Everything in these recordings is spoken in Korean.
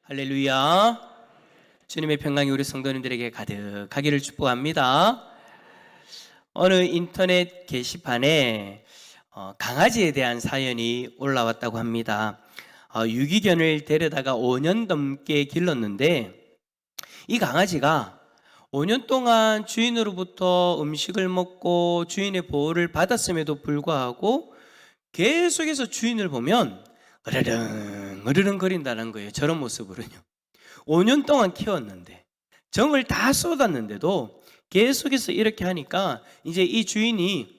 할렐루야. 주님의 평강이 우리 성도님들에게 가득하기를 축복합니다. 어느 인터넷 게시판에 강아지에 대한 사연이 올라왔다고 합니다. 유기견을 데려다가 5년 넘게 길렀는데 이 강아지가 5년 동안 주인으로부터 음식을 먹고 주인의 보호를 받았음에도 불구하고 계속해서 주인을 보면 으르릉 거린다는 거예요. 저런 모습으로요. 5년 동안 키웠는데 정을 다 쏟았는데도 계속해서 이렇게 하니까 이제 이 주인이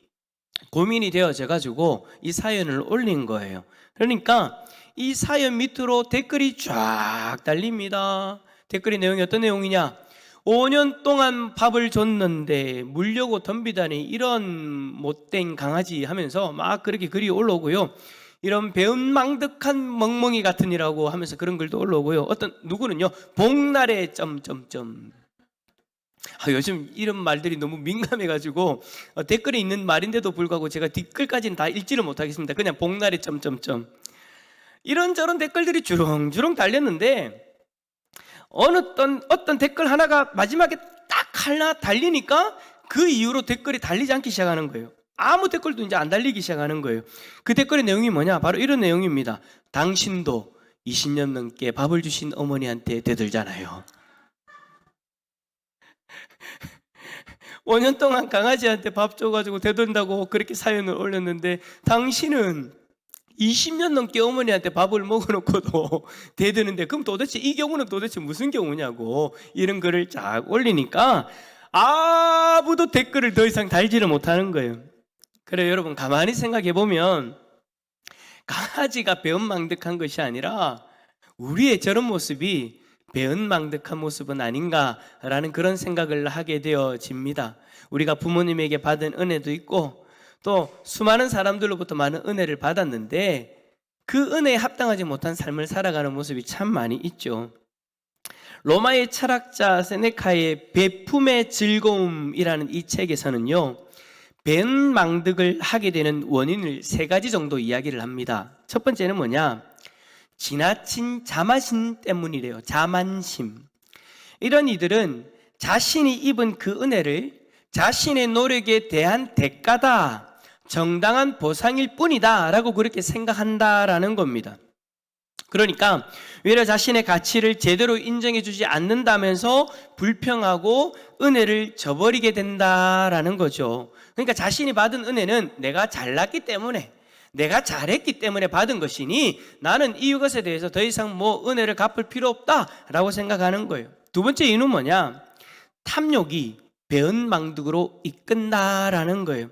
고민이 되어져 가지고 이 사연을 올린 거예요. 그러니까 이 사연 밑으로 댓글이 쫙 달립니다. 댓글의 내용이 어떤 내용이냐? 5년 동안 밥을 줬는데 물려고 덤비다니 이런 못된 강아지 하면서 막 그렇게 글이 올라오고요. 이런 배은망덕한 멍멍이 같으니라고 하면서 그런 글도 올라오고요. 누구는요, 복날에 점점점. 요즘 이런 말들이 너무 민감해가지고 댓글에 있는 말인데도 불구하고 제가 댓글까지는 다 읽지를 못하겠습니다. 그냥 복날에 점점점. 이런저런 댓글들이 주렁주렁 달렸는데 어떤 댓글 하나가 마지막에 딱 하나 달리니까 그 이후로 댓글이 달리지 않기 시작하는 거예요. 아무 댓글도 이제 안 달리기 시작하는 거예요. 그 댓글의 내용이 뭐냐? 바로 이런 내용입니다. 당신도 20년 넘게 밥을 주신 어머니한테 대들잖아요. 5년 동안 강아지한테 밥 줘가지고 대든다고 그렇게 사연을 올렸는데 당신은 20년 넘게 어머니한테 밥을 먹어놓고도 대드는데 그럼 도대체 이 경우는 도대체 무슨 경우냐고 이런 글을 쫙 올리니까 아무도 댓글을 더 이상 달지를 못하는 거예요. 그래, 여러분 가만히 생각해 보면 강아지가 배은망덕한 것이 아니라 우리의 저런 모습이 배은망덕한 모습은 아닌가라는 그런 생각을 하게 되어집니다. 우리가 부모님에게 받은 은혜도 있고 또 수많은 사람들로부터 많은 은혜를 받았는데 그 은혜에 합당하지 못한 삶을 살아가는 모습이 참 많이 있죠. 로마의 철학자 세네카의 베품의 즐거움이라는 이 책에서는요, 배은망덕을 하게 되는 원인을 3가지 정도 이야기를 합니다. 첫 번째는 뭐냐? 지나친 자만심 때문이래요. 자만심. 이런 이들은 자신이 입은 그 은혜를 자신의 노력에 대한 대가다, 정당한 보상일 뿐이다 라고 그렇게 생각한다라는 겁니다. 그러니까 외려 자신의 가치를 제대로 인정해 주지 않는다면서 불평하고 은혜를 저버리게 된다라는 거죠. 그러니까 자신이 받은 은혜는 내가 잘났기 때문에, 내가 잘했기 때문에 받은 것이니 나는 이것에 대해서 더 이상 뭐 은혜를 갚을 필요 없다라고 생각하는 거예요. 두 번째 이유는 뭐냐? 탐욕이 배은망덕으로 이끈다라는 거예요.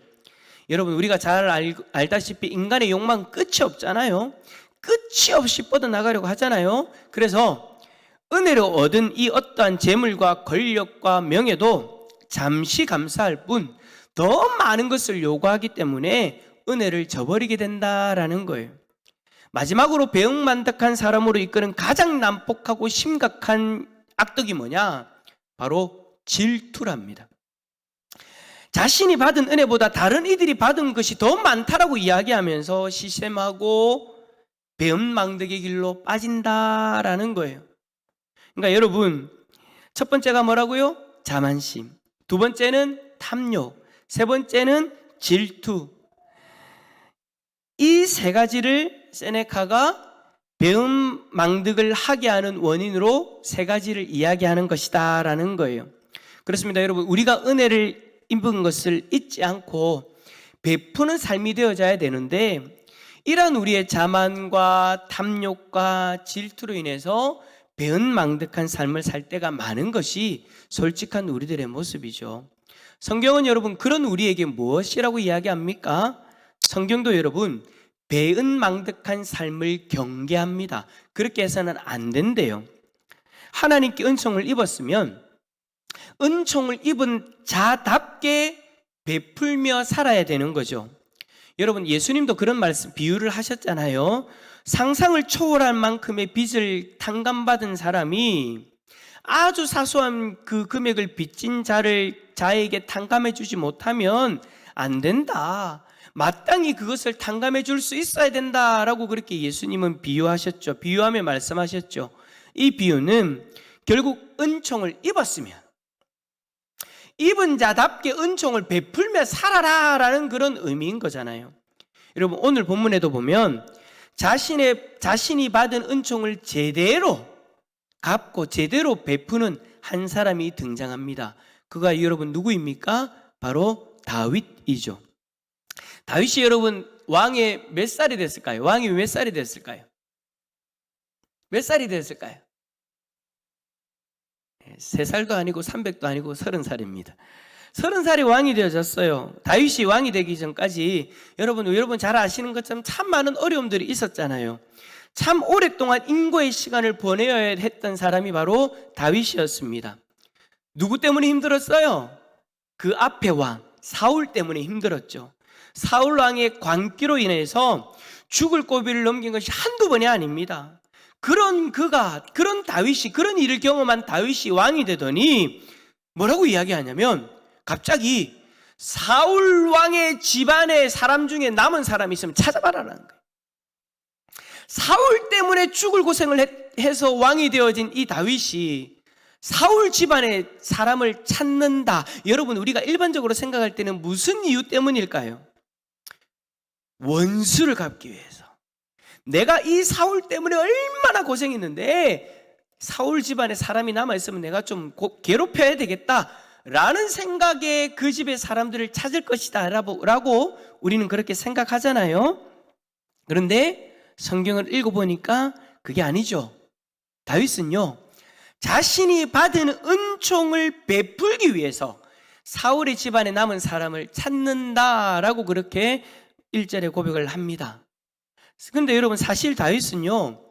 여러분, 우리가 잘 알다시피 인간의 욕망은 끝이 없잖아요. 끝이 없이 뻗어나가려고 하잖아요. 그래서 은혜로 얻은 이 어떠한 재물과 권력과 명예도 잠시 감사할 뿐 더 많은 것을 요구하기 때문에 은혜를 저버리게 된다라는 거예요. 마지막으로 배은망덕한 사람으로 이끄는 가장 난폭하고 심각한 악덕이 뭐냐? 바로 질투랍니다. 자신이 받은 은혜보다 다른 이들이 받은 것이 더 많다라고 이야기하면서 시샘하고 배은망덕의 길로 빠진다라는 거예요. 그러니까 여러분, 첫 번째가 뭐라고요? 자만심. 두 번째는 탐욕. 세 번째는 질투. 이 3가지를 세네카가 배은망덕을 하게 하는 원인으로 3가지를 이야기하는 것이다 라는 거예요. 그렇습니다. 여러분, 우리가 은혜를 입은 것을 잊지 않고 베푸는 삶이 되어져야 되는데 이러한 우리의 자만과 탐욕과 질투로 인해서 배은망덕한 삶을 살 때가 많은 것이 솔직한 우리들의 모습이죠. 성경은 여러분 그런 우리에게 무엇이라고 이야기합니까? 성경도 여러분 배은망덕한 삶을 경계합니다. 그렇게 해서는 안 된대요. 하나님께 은총을 입었으면 은총을 입은 자답게 베풀며 살아야 되는 거죠. 여러분, 예수님도 그런 말씀, 비유를 하셨잖아요. 상상을 초월할 만큼의 빚을 탕감받은 사람이 아주 사소한 그 금액을 빚진 자에게 탕감해 주지 못하면 안 된다. 마땅히 그것을 탕감해 줄 수 있어야 된다라고 그렇게 예수님은 비유하셨죠. 비유하며 말씀하셨죠. 이 비유는 결국 은총을 입었으면 입은 자답게 은총을 베풀며 살아라라는 그런 의미인 거잖아요. 여러분, 오늘 본문에도 보면 자신이 받은 은총을 제대로 갚고 제대로 베푸는 한 사람이 등장합니다. 그가 여러분 누구입니까? 바로 다윗이죠. 다윗이 여러분 왕의 몇 살이 됐을까요? 왕이 몇 살이 됐을까요? 몇 살이 됐을까요? 3살도 아니고 300도 아니고 30살입니다. 30살이 왕이 되어졌어요. 다윗이 왕이 되기 전까지 여러분 잘 아시는 것처럼 참 많은 어려움들이 있었잖아요. 참 오랫동안 인고의 시간을 보내야 했던 사람이 바로 다윗이었습니다. 누구 때문에 힘들었어요? 그 앞에 왕 사울 때문에 힘들었죠. 사울 왕의 광기로 인해서 죽을 고비를 넘긴 것이 한두 번이 아닙니다. 그런 다윗이, 그런 일을 경험한 다윗이 왕이 되더니 뭐라고 이야기하냐면 갑자기 사울 왕의 집안의 사람 중에 남은 사람이 있으면 찾아봐라라는 거예요. 사울 때문에 죽을 고생을 해서 왕이 되어진 이 다윗이 사울 집안의 사람을 찾는다. 여러분, 우리가 일반적으로 생각할 때는 무슨 이유 때문일까요? 원수를 갚기 위해서. 내가 이 사울 때문에 얼마나 고생했는데 사울 집안에 사람이 남아있으면 내가 좀 괴롭혀야 되겠다라는 생각에 그 집의 사람들을 찾을 것이다 라고 우리는 그렇게 생각하잖아요. 그런데 성경을 읽어보니까 그게 아니죠. 다윗은요, 자신이 받은 은총을 베풀기 위해서 사울의 집안에 남은 사람을 찾는다라고 그렇게 1절에 고백을 합니다. 그런데 여러분, 사실 다윗은요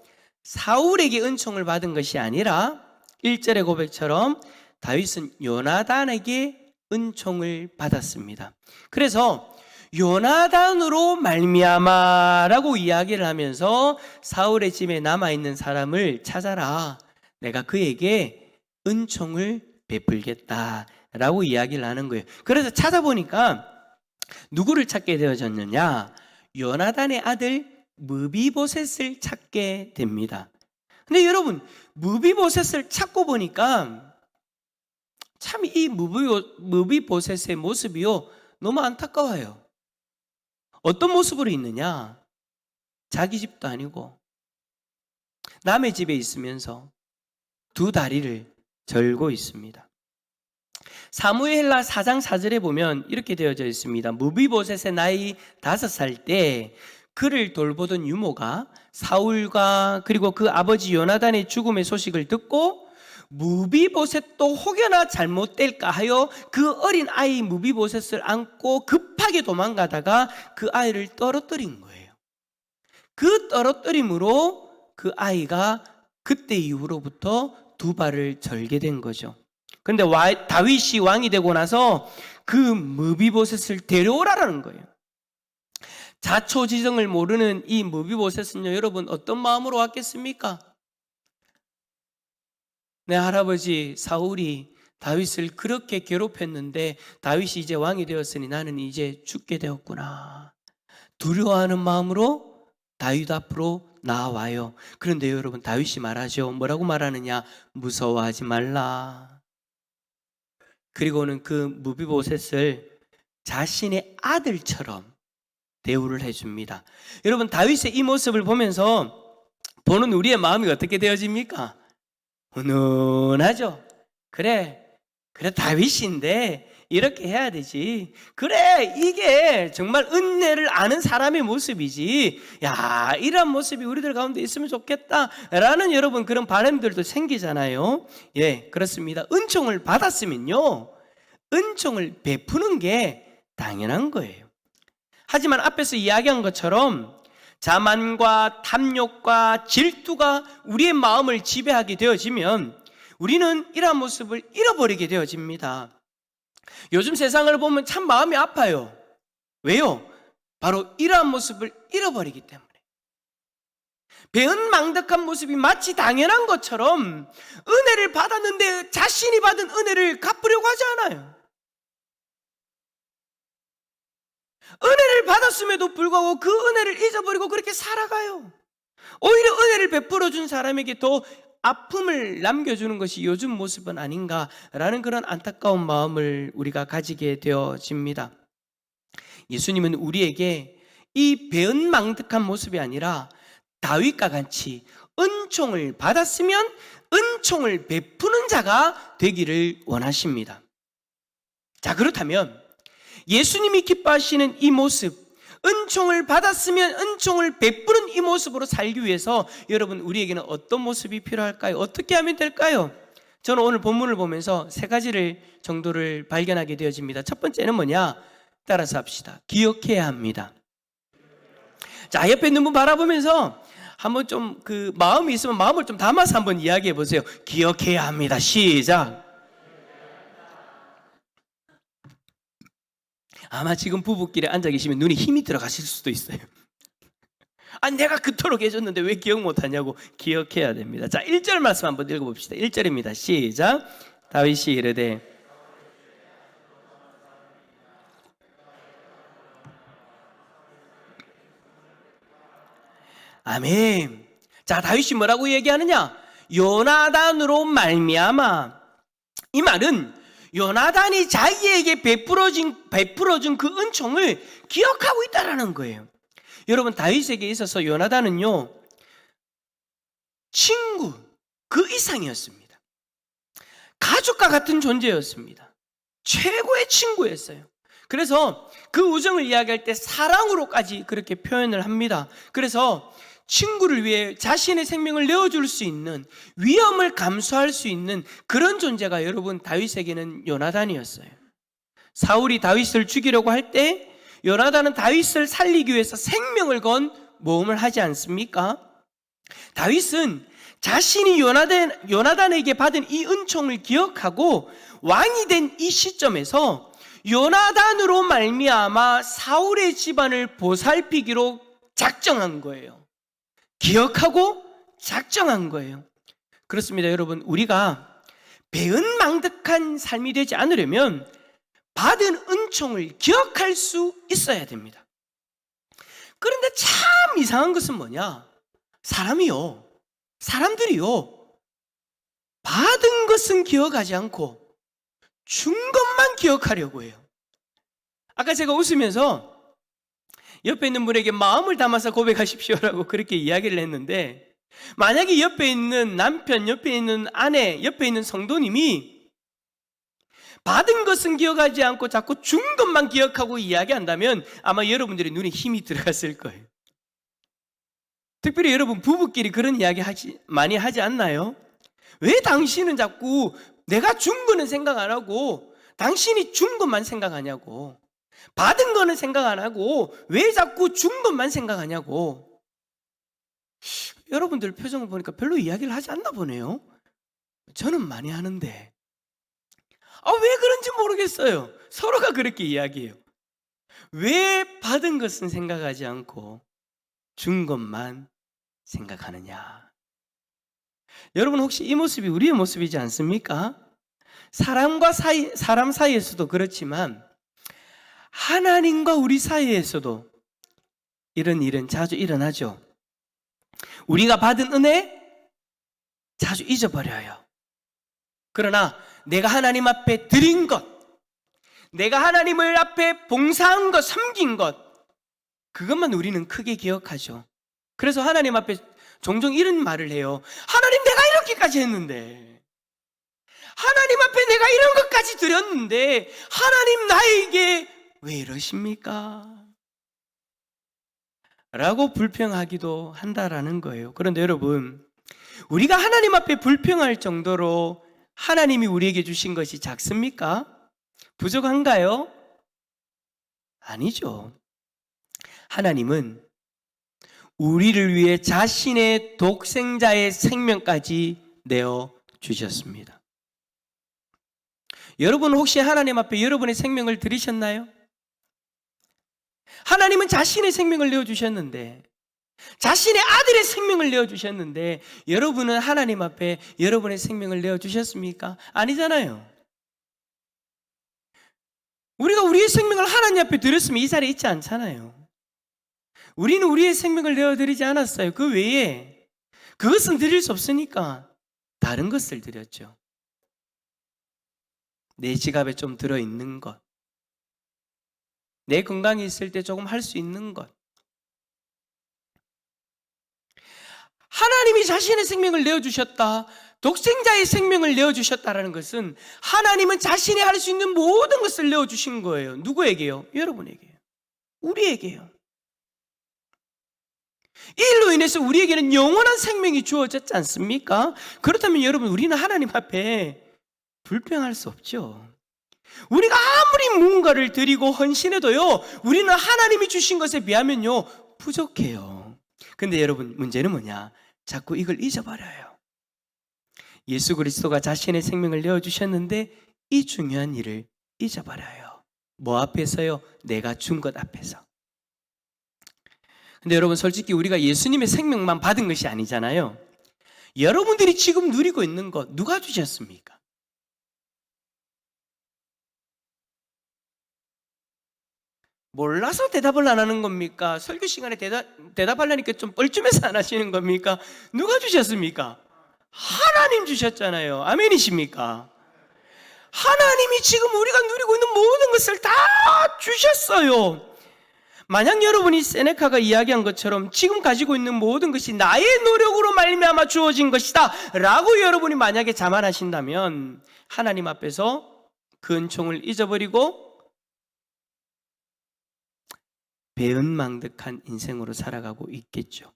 사울에게 은총을 받은 것이 아니라 1절의 고백처럼 다윗은 요나단에게 은총을 받았습니다. 그래서 요나단으로 말미암아라고 이야기를 하면서 사울의 집에 남아있는 사람을 찾아라, 내가 그에게 은총을 베풀겠다라고 이야기를 하는 거예요. 그래서 찾아보니까 누구를 찾게 되어졌느냐? 요나단의 아들 무비보셋을 찾게 됩니다. 근데 여러분, 무비보셋을 찾고 보니까 참 이 무비보셋의 모습이요 너무 안타까워요. 어떤 모습으로 있느냐? 자기 집도 아니고 남의 집에 있으면서 두 다리를 절고 있습니다. 사무엘하 4장 4절에 보면 이렇게 되어져 있습니다. 무비보셋의 나이 5살 때 그를 돌보던 유모가 사울과 그리고 그 아버지 요나단의 죽음의 소식을 듣고 무비보셋도 혹여나 잘못될까 하여 그 어린 아이 무비보셋을 안고 급하게 도망가다가 그 아이를 떨어뜨린 거예요. 그 떨어뜨림으로 그 아이가 그때 이후로부터 두 발을 절게 된 거죠. 그런데 다윗이 왕이 되고 나서 그 무비보셋을 데려오라라는 거예요. 자초지정을 모르는 이 무비보셋은요, 여러분 어떤 마음으로 왔겠습니까? 내 할아버지 사울이 다윗을 그렇게 괴롭혔는데 다윗이 이제 왕이 되었으니 나는 이제 죽게 되었구나. 두려워하는 마음으로 다윗 앞으로 나와요. 그런데 여러분, 다윗이 말하죠. 뭐라고 말하느냐? 무서워하지 말라. 그리고는 그 무비보셋을 자신의 아들처럼 대우를 해줍니다. 여러분, 다윗의 이 모습을 보면서 보는 우리의 마음이 어떻게 되어집니까? 훈훈하죠. 그래 다윗인데 이렇게 해야 되지. 그래, 이게 정말 은혜를 아는 사람의 모습이지. 야, 이런 모습이 우리들 가운데 있으면 좋겠다라는 여러분 그런 바람들도 생기잖아요. 예, 그렇습니다. 은총을 받았으면요, 은총을 베푸는 게 당연한 거예요. 하지만 앞에서 이야기한 것처럼 자만과 탐욕과 질투가 우리의 마음을 지배하게 되어지면 우리는 이러한 모습을 잃어버리게 되어집니다. 요즘 세상을 보면 참 마음이 아파요. 왜요? 바로 이러한 모습을 잃어버리기 때문에. 배은망덕한 모습이 마치 당연한 것처럼 은혜를 받았는데 자신이 받은 은혜를 갚으려고 하지 않아요. 은혜를 받았음에도 불구하고 그 은혜를 잊어버리고 그렇게 살아가요. 오히려 은혜를 베풀어 준 사람에게 더 아픔을 남겨주는 것이 요즘 모습은 아닌가라는 그런 안타까운 마음을 우리가 가지게 되어집니다. 예수님은 우리에게 이 배은망덕한 모습이 아니라 다윗과 같이 은총을 받았으면 은총을 베푸는 자가 되기를 원하십니다. 자, 그렇다면 예수님이 기뻐하시는 이 모습, 은총을 받았으면 은총을 베푸는 이 모습으로 살기 위해서 여러분, 우리에게는 어떤 모습이 필요할까요? 어떻게 하면 될까요? 저는 오늘 본문을 보면서 세 가지를 정도를 발견하게 되어집니다. 첫 번째는 뭐냐? 따라서 합시다. 기억해야 합니다. 자, 옆에 있는 분 바라보면서 한번 좀 그 마음이 있으면 마음을 좀 담아서 한번 이야기해 보세요. 기억해야 합니다. 시작. 아마 지금 부부끼리 앉아 계시면 눈에 힘이 들어가실 수도 있어요. 아, 내가 그토록 해줬는데 왜 기억 못하냐고. 기억해야 됩니다. 자, 1절 말씀 한번 읽어봅시다. 1절입니다. 시작. 다윗이 이르되 아멘. 자, 다윗이 뭐라고 얘기하느냐? 요나단으로 말미암아. 이 말은 요나단이 자기에게 베풀어준 그 은총을 기억하고 있다라는 거예요. 여러분, 다윗에게 있어서 요나단은요, 친구 그 이상이었습니다. 가족과 같은 존재였습니다. 최고의 친구였어요. 그래서 그 우정을 이야기할 때 사랑으로까지 그렇게 표현을 합니다. 그래서 친구를 위해 자신의 생명을 내어줄 수 있는, 위험을 감수할 수 있는 그런 존재가 여러분 다윗에게는 요나단이었어요. 사울이 다윗을 죽이려고 할 때 요나단은 다윗을 살리기 위해서 생명을 건 모험을 하지 않습니까? 다윗은 자신이 요나단에게 받은 이 은총을 기억하고 왕이 된 이 시점에서 요나단으로 말미암아 사울의 집안을 보살피기로 작정한 거예요. 기억하고 작정한 거예요. 그렇습니다, 여러분. 우리가 배은망덕한 삶이 되지 않으려면 받은 은총을 기억할 수 있어야 됩니다. 그런데 참 이상한 것은 뭐냐? 사람들이요, 받은 것은 기억하지 않고 준 것만 기억하려고 해요. 아까 제가 웃으면서 옆에 있는 분에게 마음을 담아서 고백하십시오라고 그렇게 이야기를 했는데, 만약에 옆에 있는 남편, 옆에 있는 아내, 옆에 있는 성도님이 받은 것은 기억하지 않고 자꾸 준 것만 기억하고 이야기한다면 아마 여러분들의 눈에 힘이 들어갔을 거예요. 특별히 여러분 부부끼리 그런 이야기 많이 하지 않나요? 왜 당신은 자꾸 내가 준 거는 생각 안 하고 당신이 준 것만 생각하냐고. 받은 거는 생각 안 하고 왜 자꾸 준 것만 생각하냐고. 여러분들 표정을 보니까 별로 이야기를 하지 않나 보네요. 저는 많이 하는데 왜 그런지 모르겠어요. 서로가 그렇게 이야기해요. 왜 받은 것은 생각하지 않고 준 것만 생각하느냐. 여러분 혹시 이 모습이 우리의 모습이지 않습니까? 사람 사이에서도 그렇지만 하나님과 우리 사이에서도 이런 일은 자주 일어나죠. 우리가 받은 은혜 자주 잊어버려요. 그러나 내가 하나님 앞에 드린 것, 내가 하나님을 앞에 봉사한 것, 섬긴 것, 그것만 우리는 크게 기억하죠. 그래서 하나님 앞에 종종 이런 말을 해요. 하나님, 내가 이렇게까지 했는데, 하나님 앞에 내가 이런 것까지 드렸는데 하나님 나에게 왜 이러십니까? 라고 불평하기도 한다라는 거예요. 그런데 여러분, 우리가 하나님 앞에 불평할 정도로 하나님이 우리에게 주신 것이 작습니까? 부족한가요? 아니죠. 하나님은 우리를 위해 자신의 독생자의 생명까지 내어 주셨습니다. 여러분 혹시 하나님 앞에 여러분의 생명을 드리셨나요? 하나님은 자신의 생명을 내어주셨는데, 자신의 아들의 생명을 내어주셨는데, 여러분은 하나님 앞에 여러분의 생명을 내어주셨습니까? 아니잖아요. 우리가 우리의 생명을 하나님 앞에 드렸으면 이 자리에 있지 않잖아요. 우리는 우리의 생명을 내어드리지 않았어요. 그 외에 그것은 드릴 수 없으니까 다른 것을 드렸죠. 내 지갑에 좀 들어있는 것, 내 건강이 있을 때 조금 할 수 있는 것. 하나님이 자신의 생명을 내어주셨다, 독생자의 생명을 내어주셨다라는 것은 하나님은 자신이 할 수 있는 모든 것을 내어주신 거예요. 누구에게요? 여러분에게요. 우리에게요. 이 일로 인해서 우리에게는 영원한 생명이 주어졌지 않습니까? 그렇다면 여러분, 우리는 하나님 앞에 불평할 수 없죠. 우리가 아무리 무언가를 드리고 헌신해도요, 우리는 하나님이 주신 것에 비하면요 부족해요. 근데 여러분, 문제는 뭐냐? 자꾸 이걸 잊어버려요. 예수 그리스도가 자신의 생명을 내어주셨는데 이 중요한 일을 잊어버려요. 뭐 앞에서요? 내가 준 것 앞에서. 근데 여러분, 솔직히 우리가 예수님의 생명만 받은 것이 아니잖아요. 여러분들이 지금 누리고 있는 것 누가 주셨습니까? 몰라서 대답을 안 하는 겁니까? 설교 시간에 대답하려니까 좀 뻘쭘해서 안 하시는 겁니까? 누가 주셨습니까? 하나님 주셨잖아요. 아멘이십니까? 하나님이 지금 우리가 누리고 있는 모든 것을 다 주셨어요. 만약 여러분이 세네카가 이야기한 것처럼 지금 가지고 있는 모든 것이 나의 노력으로 말미암아 주어진 것이다 라고 여러분이 만약에 자만하신다면 하나님 앞에서 그 은총을 잊어버리고 배은망덕한 인생으로 살아가고 있겠죠.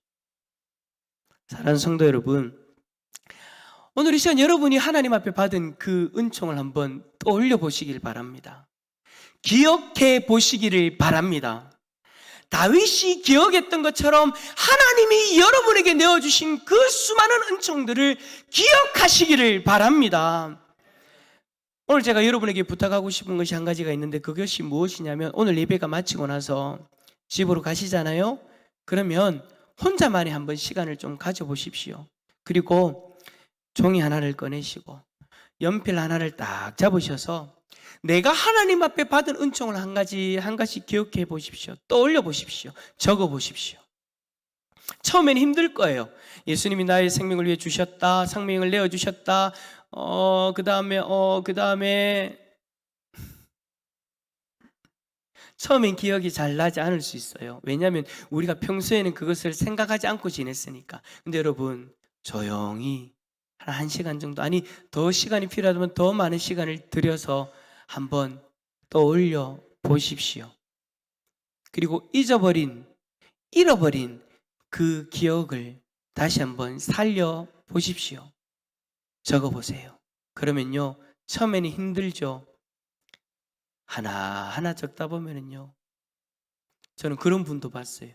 사랑하는 성도 여러분, 오늘 이 시간 여러분이 하나님 앞에 받은 그 은총을 한번 떠올려 보시길 바랍니다. 기억해 보시기를 바랍니다. 다윗이 기억했던 것처럼 하나님이 여러분에게 내어주신 그 수많은 은총들을 기억하시기를 바랍니다. 오늘 제가 여러분에게 부탁하고 싶은 것이 한 가지가 있는데, 그것이 무엇이냐면, 오늘 예배가 마치고 나서 집으로 가시잖아요. 그러면 혼자만의 한번 시간을 좀 가져보십시오. 그리고 종이 하나를 꺼내시고 연필 하나를 딱 잡으셔서 내가 하나님 앞에 받은 은총을 한 가지 기억해 보십시오. 떠올려 보십시오. 적어 보십시오. 처음에는 힘들 거예요. 예수님이 나의 생명을 위해 주셨다, 생명을 내어 주셨다. 그 다음에 처음엔 기억이 잘 나지 않을 수 있어요. 왜냐하면 우리가 평소에는 그것을 생각하지 않고 지냈으니까. 근데 여러분, 조용히 한 1시간 정도, 아니 더 시간이 필요하다면 더 많은 시간을 들여서 한번 떠올려 보십시오. 그리고 잃어버린 그 기억을 다시 한번 살려 보십시오. 적어 보세요. 그러면요, 처음에는 힘들죠. 하나하나 적다 보면은요, 저는 그런 분도 봤어요.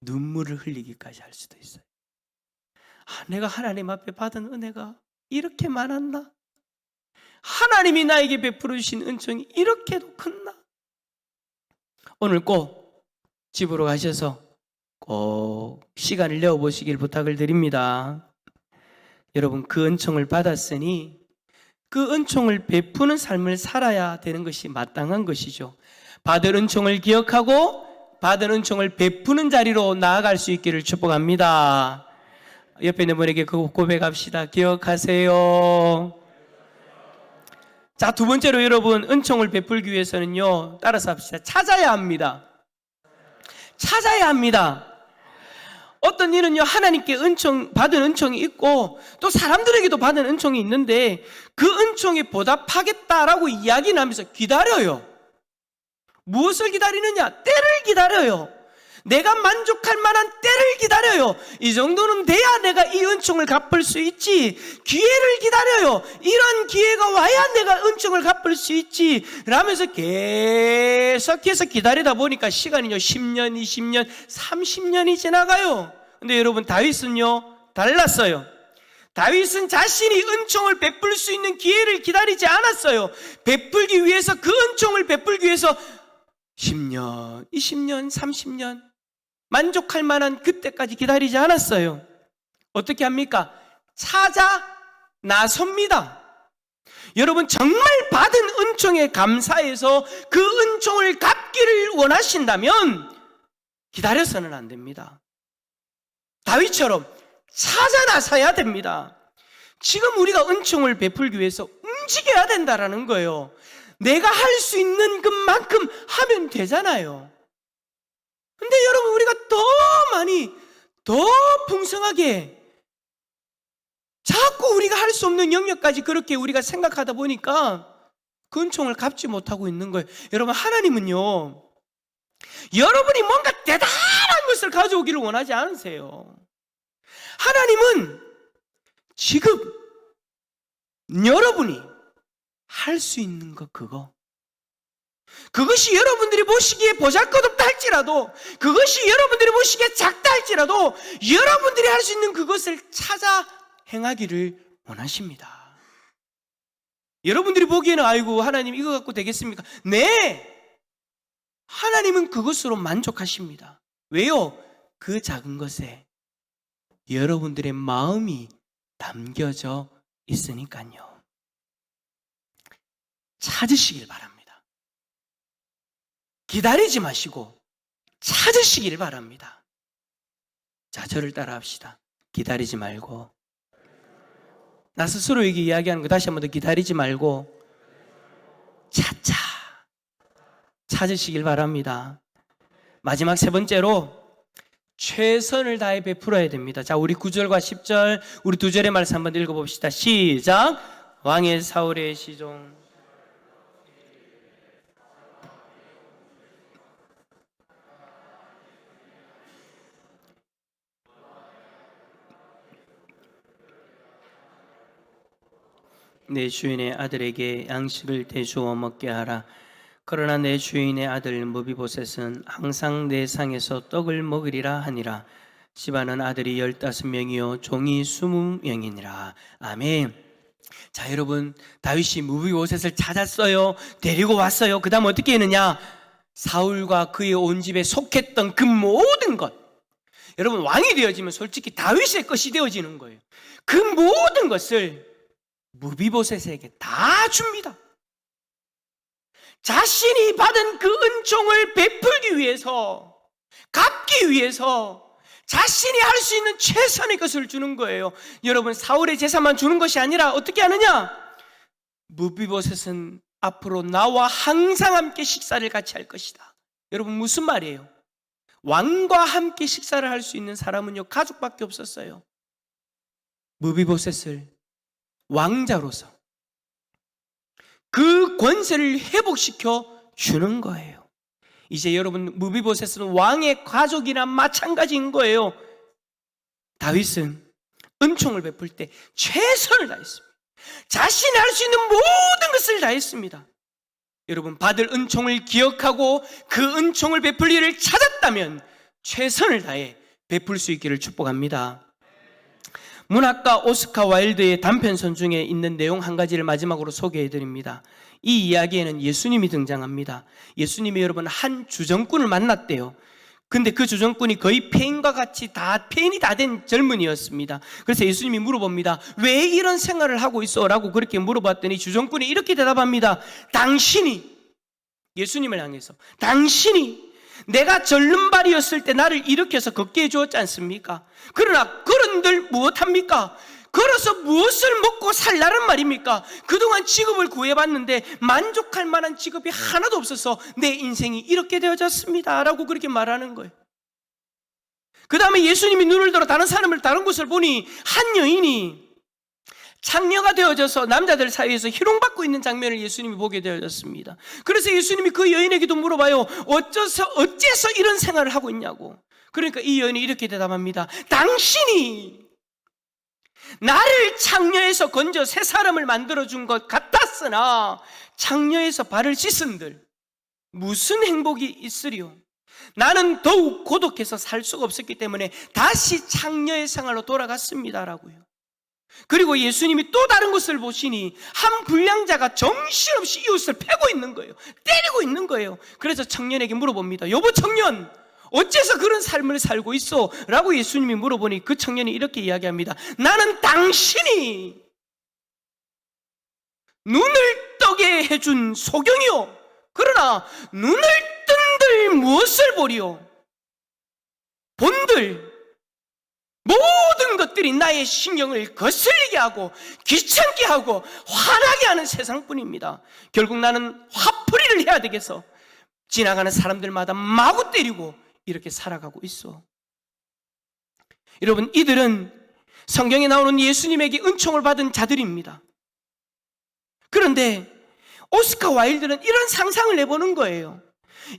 눈물을 흘리기까지 할 수도 있어요. 내가 하나님 앞에 받은 은혜가 이렇게 많았나? 하나님이 나에게 베풀어 주신 은총이 이렇게도 컸나? 오늘 꼭 집으로 가셔서 꼭 시간을 내어보시길 부탁을 드립니다. 여러분, 그 은총을 받았으니 그 은총을 베푸는 삶을 살아야 되는 것이 마땅한 것이죠. 받은 은총을 기억하고 받은 은총을 베푸는 자리로 나아갈 수 있기를 축복합니다. 옆에 있는 분에게 그거 고백합시다. 기억하세요. 자, 두 번째로 여러분, 은총을 베풀기 위해서는요, 따라서 합시다. 찾아야 합니다. 찾아야 합니다. 어떤 일은요, 하나님께 받은 은총이 있고 또 사람들에게도 받은 은총이 있는데 그 은총에 보답하겠다라고 이야기는 하면서 기다려요. 무엇을 기다리느냐? 때를 기다려요. 내가 만족할 만한 때를 기다려요. 이 정도는 돼야 내가 이 은총을 갚을 수 있지. 기회를 기다려요. 이런 기회가 와야 내가 은총을 갚을 수 있지 라면서 계속해서 기다리다 보니까 시간이요 10년, 20년, 30년이 지나가요. 근데 여러분, 다윗은요 달랐어요. 다윗은 자신이 은총을 베풀 수 있는 기회를 기다리지 않았어요. 베풀기 위해서, 그 은총을 베풀기 위해서 10년, 20년, 30년 만족할 만한 그때까지 기다리지 않았어요. 어떻게 합니까? 찾아 나섭니다. 여러분, 정말 받은 은총에 감사해서 그 은총을 갚기를 원하신다면 기다려서는 안 됩니다. 다윗처럼 찾아 나서야 됩니다. 지금 우리가 은총을 베풀기 위해서 움직여야 된다라는 거예요. 내가 할 수 있는 것만큼 하면 되잖아요. 근데 여러분, 우리가 더 많이, 더 풍성하게 자꾸 우리가 할 수 없는 영역까지 그렇게 우리가 생각하다 보니까 그 은총을 갚지 못하고 있는 거예요. 여러분, 하나님은요, 여러분이 뭔가 대단한 것을 가져오기를 원하지 않으세요. 하나님은 지금 여러분이 할 수 있는 것, 그것이 여러분들이 보시기에 보잘것없다 할지라도, 그것이 여러분들이 보시기에 작다 할지라도 여러분들이 할 수 있는 그것을 찾아 행하기를 원하십니다. 여러분들이 보기에는 아이고 하나님 이거 갖고 되겠습니까? 네! 하나님은 그것으로 만족하십니다. 왜요? 그 작은 것에 여러분들의 마음이 담겨져 있으니까요. 찾으시길 바랍니다. 기다리지 마시고 찾으시길 바랍니다. 자, 저를 따라 합시다. 기다리지 말고, 나 스스로에게 이야기하는 거 다시 한 번 더, 기다리지 말고 찾으시길 바랍니다. 마지막 세 번째로 최선을 다해 베풀어야 됩니다. 자, 우리 9절과 10절, 우리 두 절의 말씀 한번 읽어봅시다. 시작. 왕의 사울의 시종 내 주인의 아들에게 양식을 대주어 먹게 하라. 그러나 내 주인의 아들 무비보셋은 항상 내 상에서 떡을 먹으리라 하니라. 시바는 아들이 15명이요 종이 20명이니라. 아멘. 자, 여러분, 다윗이 무비보셋을 찾았어요. 데리고 왔어요. 그 다음 어떻게 했느냐? 사울과 그의 온 집에 속했던 그 모든 것, 여러분, 왕이 되어지면 솔직히 다윗의 것이 되어지는 거예요. 그 모든 것을 무비보셋에게 다 줍니다. 자신이 받은 그 은총을 베풀기 위해서, 갚기 위해서 자신이 할 수 있는 최선의 것을 주는 거예요. 여러분, 사울의 제사만 주는 것이 아니라 어떻게 하느냐? 무비보셋은 앞으로 나와 항상 함께 식사를 같이 할 것이다. 여러분, 무슨 말이에요? 왕과 함께 식사를 할 수 있는 사람은요, 가족밖에 없었어요. 무비보셋을 왕자로서 그 권세를 회복시켜 주는 거예요. 이제 여러분, 무비보셋은 왕의 가족이나 마찬가지인 거예요. 다윗은 은총을 베풀 때 최선을 다했습니다. 자신이 할 수 있는 모든 것을 다했습니다. 여러분, 받을 은총을 기억하고 그 은총을 베풀 일을 찾았다면 최선을 다해 베풀 수 있기를 축복합니다. 문학가 오스카 와일드의 단편선 중에 있는 내용 한 가지를 마지막으로 소개해드립니다. 이 이야기에는 예수님이 등장합니다. 예수님이 여러분 한 주정꾼을 만났대요. 근데 그 주정꾼이 거의 폐인과 같이 폐인이 다 된 젊은이였습니다. 그래서 예수님이 물어봅니다. 왜 이런 생활을 하고 있어? 라고 그렇게 물어봤더니 주정꾼이 이렇게 대답합니다. 당신이, 예수님을 향해서, 당신이 내가 절름발이었을 때 나를 일으켜서 걷게 해주었지 않습니까? 그러나 그런들 무엇합니까? 걸어서 무엇을 먹고 살라는 말입니까? 그동안 직업을 구해봤는데 만족할 만한 직업이 하나도 없어서 내 인생이 이렇게 되어졌습니다 라고 그렇게 말하는 거예요. 그 다음에 예수님이 눈을 들어 다른 곳을 보니 한 여인이 창녀가 되어져서 남자들 사이에서 희롱받고 있는 장면을 예수님이 보게 되어졌습니다. 그래서 예수님이 그 여인에게도 물어봐요. 어째서 이런 생활을 하고 있냐고. 그러니까 이 여인이 이렇게 대답합니다. 당신이 나를 창녀에서 건져 새 사람을 만들어준 것 같았으나 창녀에서 발을 씻은들 무슨 행복이 있으리요? 나는 더욱 고독해서 살 수가 없었기 때문에 다시 창녀의 생활로 돌아갔습니다라고요. 그리고 예수님이 또 다른 것을 보시니 한 불량자가 정신없이 이웃을 패고 있는 거예요. 때리고 있는 거예요. 그래서 청년에게 물어봅니다. 여보 청년, 어째서 그런 삶을 살고 있어? 라고 예수님이 물어보니 그 청년이 이렇게 이야기합니다. 나는 당신이 눈을 뜨게 해준 소경이요, 그러나 눈을 뜬들 무엇을 보리요? 본들 모든 것들이 나의 신경을 거슬리게 하고 귀찮게 하고 화나게 하는 세상뿐입니다. 결국 나는 화풀이를 해야 되겠어. 지나가는 사람들마다 마구 때리고 이렇게 살아가고 있어. 여러분, 이들은 성경에 나오는 예수님에게 은총을 받은 자들입니다. 그런데 오스카 와일드는 이런 상상을 해보는 거예요.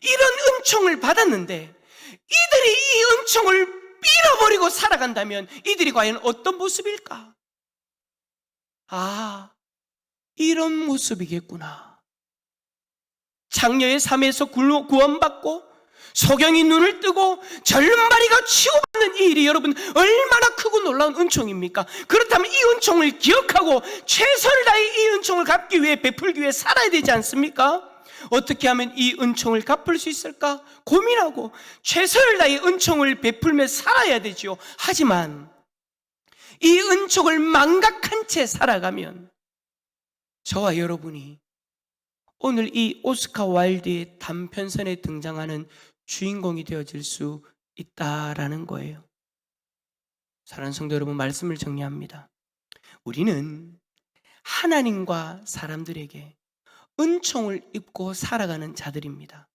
이런 은총을 받았는데 이들이 이 은총을 잃어버리고 살아간다면 이들이 과연 어떤 모습일까? 아, 이런 모습이겠구나. 장녀의 삶에서 구원받고 소경이 눈을 뜨고 절름발이가 치유받는 이 일이 여러분 얼마나 크고 놀라운 은총입니까? 그렇다면 이 은총을 기억하고 최선을 다해 이 은총을 갚기 위해 베풀기 위해 살아야 되지 않습니까? 어떻게 하면 이 은총을 갚을 수 있을까? 고민하고 최선을 다해 은총을 베풀며 살아야 되지요. 하지만 이 은총을 망각한 채 살아가면 저와 여러분이 오늘 이 오스카 와일드의 단편선에 등장하는 주인공이 되어질 수 있다라는 거예요. 사랑하는 성도 여러분, 말씀을 정리합니다. 우리는 하나님과 사람들에게 은총을 입고 살아가는 자들입니다.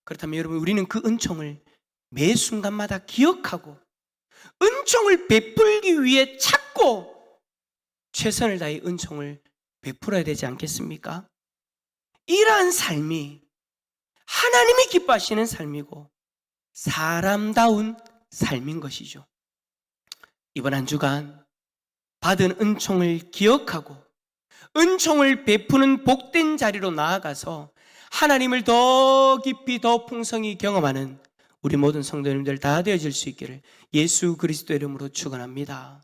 그렇다면 여러분, 우리는 그 은총을 매 순간마다 기억하고 은총을 베풀기 위해 찾고 최선을 다해 은총을 베풀어야 되지 않겠습니까? 이러한 삶이 하나님이 기뻐하시는 삶이고 사람다운 삶인 것이죠. 이번 한 주간 받은 은총을 기억하고 은총을 베푸는 복된 자리로 나아가서 하나님을 더 깊이 더 풍성히 경험하는 우리 모든 성도님들 다 되어질 수 있기를 예수 그리스도 이름으로 축원합니다.